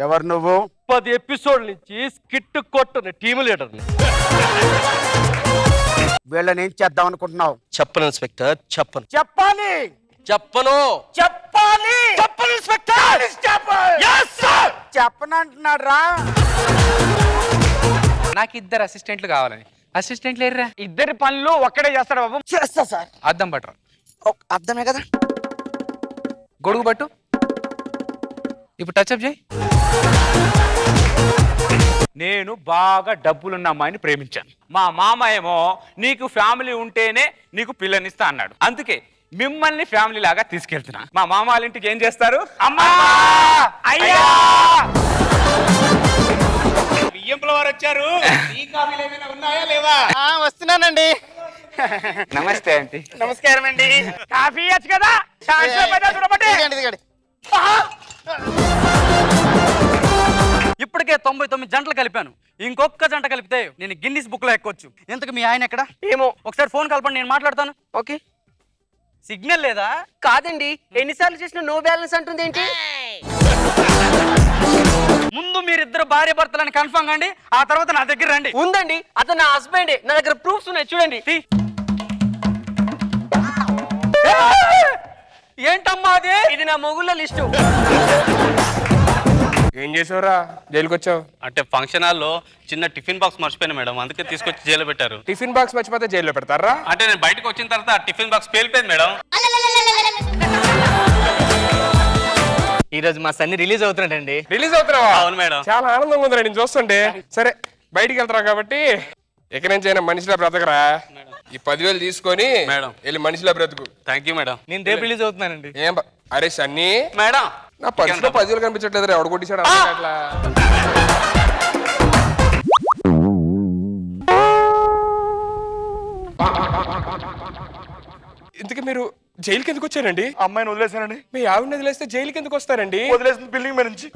ఎవరు నువ్వు? 10 ఎపిసోడ్ నుంచి స్కిట్ కొట్టుని టీమ్ లీడర్ని. వీళ్ళని ఏం చేద్దాం అనుకుంటున్నావు? చెప్పను ఇన్స్పెక్టర్, చెప్పను. చెప్పాలి. చెప్పను. చెప్పాలి. చెప్పను ఇన్స్పెక్టర్. చెప్పనంటున్నాడు రా. నాకు 2 అసిస్టెంట్లు కావాలని. అసిస్టెంట్లు లేరురా? 2 పనులు ఒక్కడే చేస్తాడు బాబు. చేస్తా సార్. అద్దం పట్టరా. అర్థమే కదా. గొడుగు పట్టు. ఇప్పుడు టచ్అప్ చేయి. నేను బాగా డబ్బులున్న అమ్మాయిని ప్రేమించాను. మా మామ ఏమో నీకు ఫ్యామిలీ ఉంటేనే నీకు పిల్లనిస్తా అన్నాడు. అందుకే మిమ్మల్ని ఫ్యామిలీ లాగా తీసుకెళ్తున్నా. మా మామ వాళ్ళ ఇంటికి ఏం చేస్తారు? అమ్మా అయ్యా బియ్యంపుల వారు వచ్చారు. ఉన్నాయా లేవా? వస్తున్నానండి. నమస్తే ఆంటీ. నమస్కారం అండి. కాఫీ ఇవ్వచ్చు కదా. ఇప్పటికే 99 జంటలు కలిపాను. ఇంకొక జంట కలిపితే నేను గిన్నిస్ బుక్ లో ఎక్కొచ్చు. ఇంతకు మీ ఆయన ఎక్కడ? ఏమో. ఒకసారి ఫోన్ కలపండి, నేను మాట్లాడతాను. ఓకే. సిగ్నల్ లేదా? కాదండి, ఎన్నిసార్లు చేసిన నో బ్యాలెన్స్ అంటుంది ఏంటి? ముందు మీరిద్దరు భార్య భర్తలని కన్ఫర్మ్ కండి, ఆ తర్వాత నా దగ్గర రండి. ఉందండి, అతను నా హస్బెండ్. నా దగ్గర ప్రూఫ్స్ ఉన్నాయి, చూడండి. ఏంటమ్మా అది? ఇది నా మొగుళ్ళ లిస్టు. ఏం చేసావురా? జైలుకి వచ్చావు? అంటే ఫంక్షన్ హాల్లో చిన్న టిఫిన్ బాక్స్ మర్చిపోయాను మేడం, అందుకే తీసుకొచ్చి జైల్లో పెట్టారు. టిఫిన్ బాక్స్ మర్చిపోతే జైల్లో పెడతారా? అంటే నేను బయటకు వచ్చిన తర్వాత టిఫిన్ బాక్స్ పేలిపోయింది మేడం. ఈ రోజు మా సన్ని రిలీజ్ అవుతున్నాడండి. రిలీజ్ అవుతున్నావా? అవును మేడం. చాలా ఆనందంగా ఉంది నేను చూస్తుంటే. సరే బయటికి వెళ్తారా కాబట్టి ఎక్కడి నుంచి అయినా మనిషిలా బ్రతకరా. ఈ 10,000 తీసుకొని మేడం వెళ్ళి మనిషిలా బ్రతుకు. Thank you madam. నేను రేపు రిలీజ్ అవుతున్నానండి. ఏం అరే సన్నీ, మేడం నా పర్సులో 10,000 కనిపించట్లేదు. ఎవడు కొట్టించాడు అట్లా? ఇంతకీ మీరు జైలుకి ఎందుకు వచ్చారండి? అమ్మాయిని వదిలేసానండి. మీ ఆవిడని వదిలేస్తే జైలుకి ఎందుకు వస్తారండి? వదిలేసిన బిల్డింగ్ మీద నుంచి.